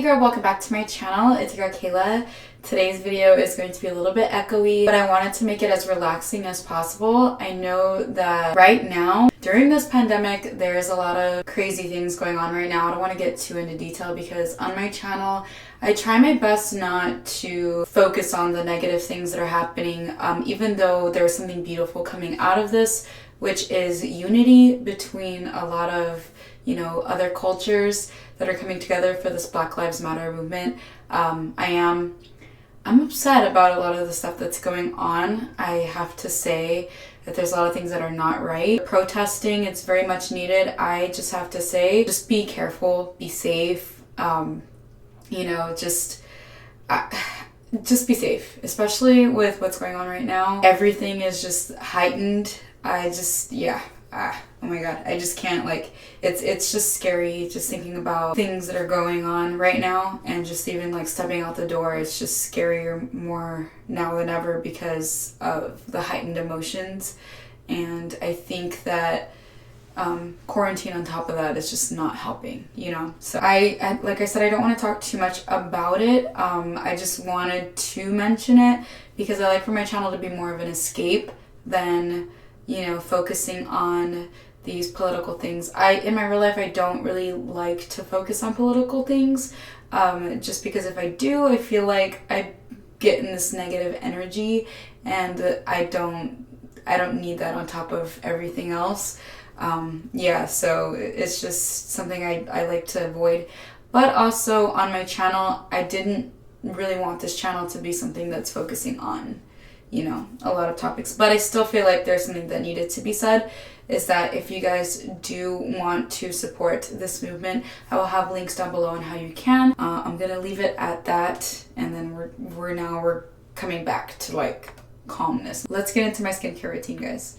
Hey girl, welcome back to my channel. It's your girl Kayla. Today's video is going to be a little bit echoey, but I wanted to make it as relaxing as possible. I know that right now, during this pandemic, there's a lot of crazy things going on right now. I don't want to get too into detail because on my channel, I try my best not to focus on the negative things that are happening, even though there's something beautiful coming out of this, which is unity between a lot of, other cultures that are coming together for this Black Lives Matter movement. I'm upset about a lot of the stuff that's going on. I have to say that there's a lot of things that are not right. Protesting, it's very much needed. I just have to say, just be careful, be safe, just be safe, especially with what's going on right now. Everything is just heightened. Oh my god, I just can't, it's just scary just thinking about things that are going on right now, and just even stepping out the door, it's just scarier more now than ever because of the heightened emotions. And I think that quarantine on top of that is just not helping, So I like I said, I don't want to talk too much about it. I just wanted to mention it because I like for my channel to be more of an escape than focusing on these political things. In my real life, I don't really like to focus on political things, just because if I do, I feel like I get in this negative energy, and I don't need that on top of everything else. So it's just something I like to avoid. But also on my channel, I didn't really want this channel to be something that's focusing on a lot of topics, but I still feel like there's something that needed to be said, is that if you guys do want to support this movement, I will have links down below on how you can. I'm gonna leave it at that, and then we're coming back to calmness. Let's get into my skincare routine, guys.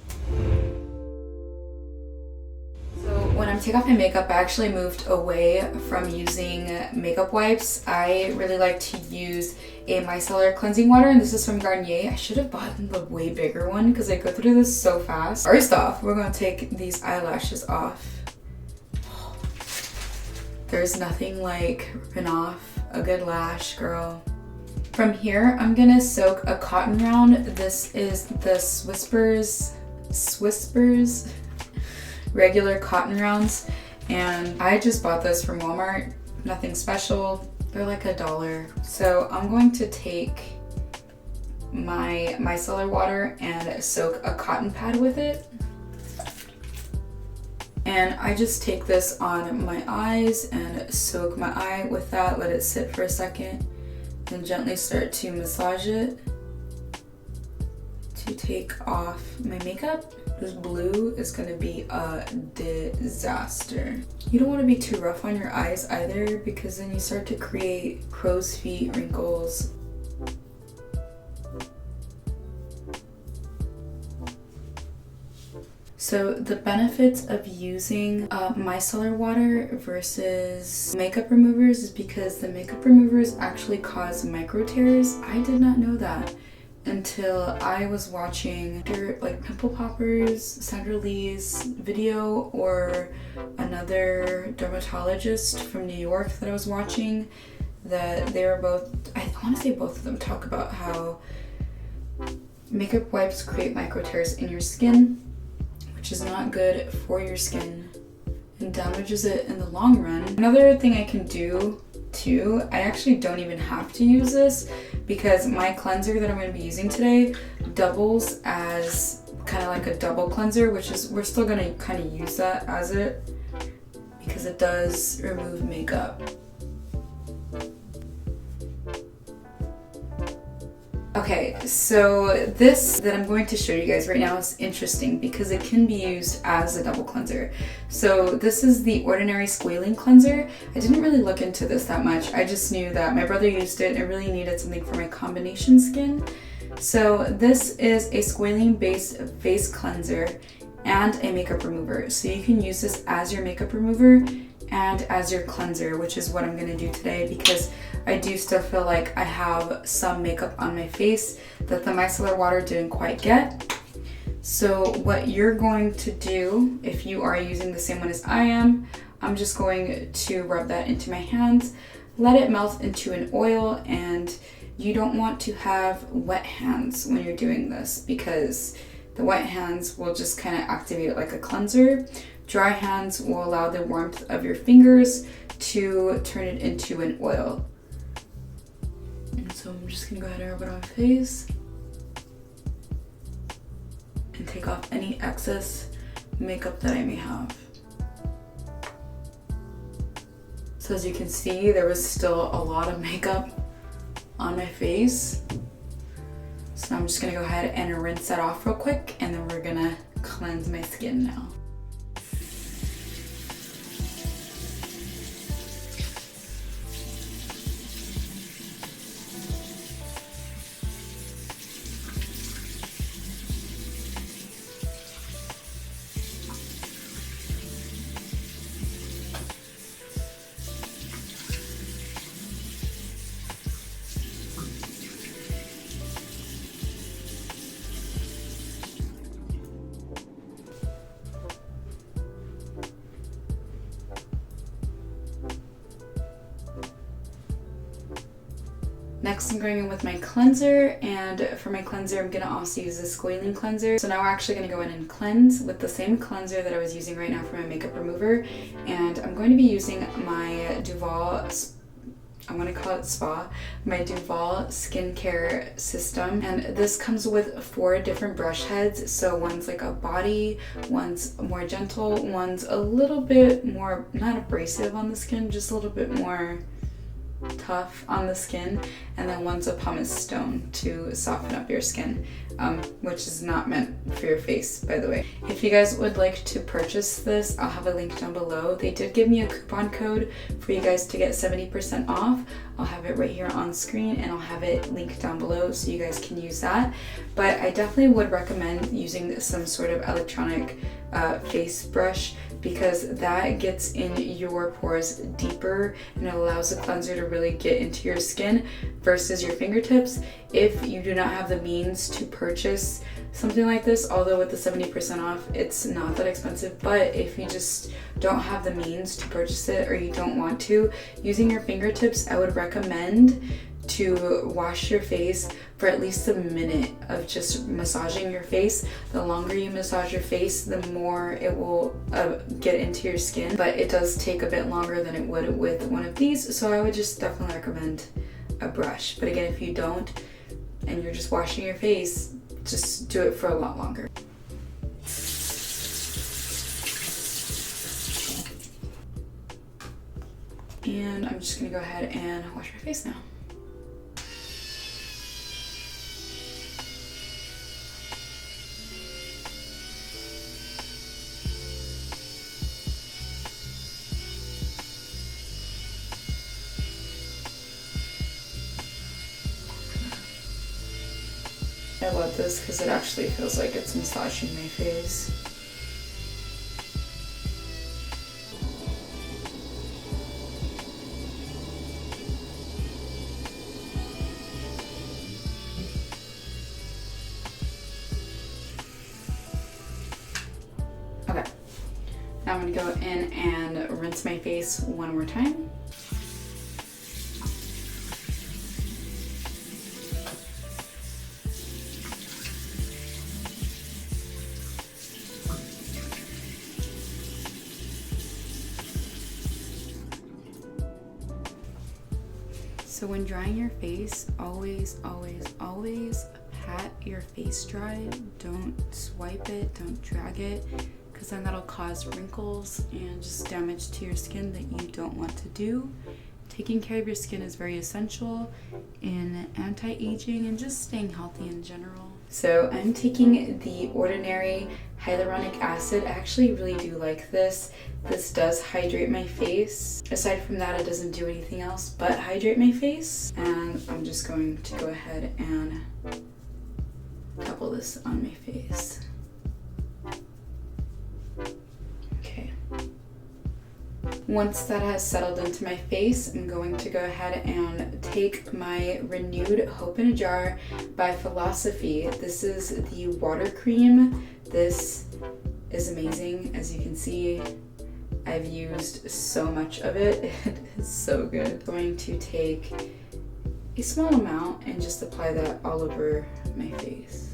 When I take off my makeup, I actually moved away from using makeup wipes. I really like to use a micellar cleansing water, and this is from Garnier. I should have bought the way bigger one because I go through this so fast. First off, we're going to take these eyelashes off. There's nothing like ripping off a good lash, girl. From here, I'm going to soak a cotton round. This is the Swispers regular cotton rounds, and I just bought this from Walmart. Nothing special, they're like $1. So I'm going to take my micellar water and soak a cotton pad with it, and I just take this on my eyes and soak my eye with that, let it sit for a second, then gently start to massage it to take off my makeup. This blue is gonna be a disaster. You don't want to be too rough on your eyes either, because then you start to create crow's feet wrinkles. So the benefits of using micellar water versus makeup removers is because the makeup removers actually cause micro tears. I did not know that until I was watching Pimple Poppers, Sandra Lee's video, or another dermatologist from New York that I was watching, that they were both, I want to say both of them, talk about how makeup wipes create micro tears in your skin, which is not good for your skin and damages it in the long run. Another thing I can do too, I actually don't even have to use this because my cleanser that I'm going to be using today doubles as kind of like a double cleanser, which is, we're still going to kind of use that as it, because it does remove makeup. Okay, so this that I'm going to show you guys right now is interesting because it can be used as a double cleanser. So this is the Ordinary Squalane Cleanser. I didn't really look into this that much. I just knew that my brother used it and I really needed something for my combination skin. So this is a squalane based face cleanser and a makeup remover. So you can use this as your makeup remover and as your cleanser, which is what I'm gonna do today because I do still feel like I have some makeup on my face that the micellar water didn't quite get. So what you're going to do, if you are using the same one as I am, I'm just going to rub that into my hands, let it melt into an oil, and you don't want to have wet hands when you're doing this because the wet hands will just kind of activate it like a cleanser. Dry hands will allow the warmth of your fingers to turn it into an oil. And so I'm just gonna go ahead and rub it on my face and take off any excess makeup that I may have. So as you can see, there was still a lot of makeup on my face. So I'm just gonna go ahead and rinse that off real quick, and then we're gonna cleanse my skin now. Next, I'm going in with my cleanser, and for my cleanser, I'm going to also use the Squalane Cleanser. So now we're actually going to go in and cleanse with the same cleanser that I was using right now for my makeup remover. And I'm going to be using my Duvolle, I want to call it spa, my Duvolle skincare system. And this comes with 4 different brush heads. So one's like a body, one's more gentle, one's a little bit more, not abrasive on the skin, just a little bit more tough on the skin, and then one's a pumice stone to soften up your skin, which is not meant for your face, by the way. If you guys would like to purchase this, I'll have a link down below. They did give me a coupon code for you guys to get 70% off. I'll have it right here on screen, and I'll have it linked down below so you guys can use that. But I definitely would recommend using some sort of electronic face brush, because that gets in your pores deeper and it allows the cleanser to really get into your skin versus your fingertips. If you do not have the means to purchase something like this, although with the 70% off, it's not that expensive, but if you just don't have the means to purchase it or you don't want to, using your fingertips, I would recommend to wash your face for at least a minute of just massaging your face. The longer you massage your face, the more it will get into your skin, but it does take a bit longer than it would with one of these, so I would just definitely recommend a brush. But again, if you don't and you're just washing your face, just do it for a lot longer. And I'm just gonna go ahead and wash my face now. I love this because it actually feels like it's massaging my face. Okay, now I'm going to go in and rinse my face one more time. So when drying your face, always pat your face dry. Don't swipe it, don't drag it, because then that'll cause wrinkles and just damage to your skin that you don't want to do. Taking care of your skin is very essential in anti-aging and just staying healthy in general. So I'm taking the Ordinary hyaluronic acid. I actually really do like this. This does hydrate my face. Aside from that, it doesn't do anything else but hydrate my face. And I'm just going to go ahead and couple this on my face. Okay. Once that has settled into my face, I'm going to go ahead and take my Renewed Hope in a Jar by Philosophy. This is the water cream. This is amazing. As you can see, I've used so much of it. It is so good. I'm going to take a small amount and just apply that all over my face.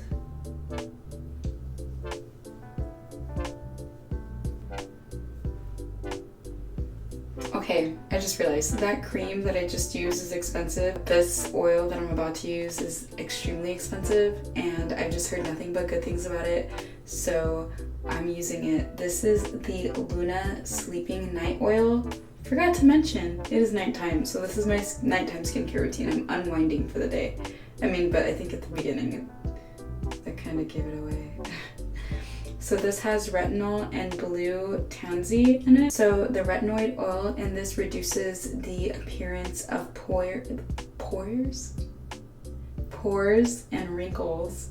Okay, I just realized that cream that I just used is expensive. This oil that I'm about to use is extremely expensive, and I've just heard nothing but good things about it, so I'm using it. This is the Luna Sleeping Night Oil. Forgot to mention, it is nighttime, so this is my nighttime skincare routine. I'm unwinding for the day. I mean, but I think at the beginning, I kind of gave it away. So this has retinol and blue tansy in it. So the retinoid oil in this reduces the appearance of pores and wrinkles.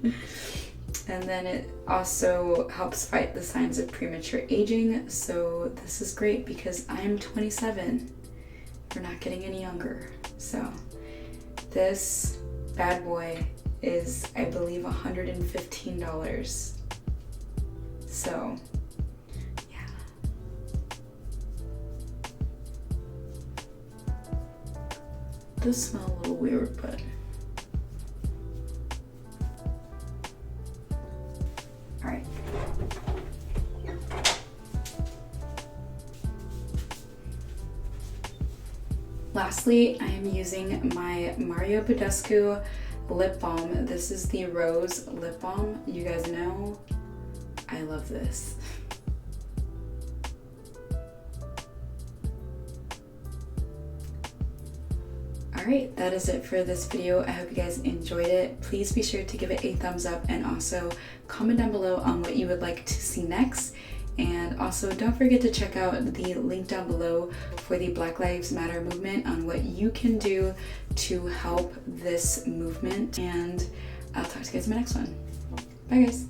And then it also helps fight the signs of premature aging. So this is great because I'm 27. We're not getting any younger. So this bad boy is, I believe, $115. So, yeah. Does smell a little weird, but all right. Lastly, I am using my Mario Badescu lip balm. This is the Rose lip balm. You guys know I love this. Alright, that is it for this video. I hope you guys enjoyed it. Please be sure to give it a thumbs up and also comment down below on what you would like to see next. And also don't forget to check out the link down below for the Black Lives Matter movement on what you can do to help this movement. And I'll talk to you guys in my next one. Bye guys.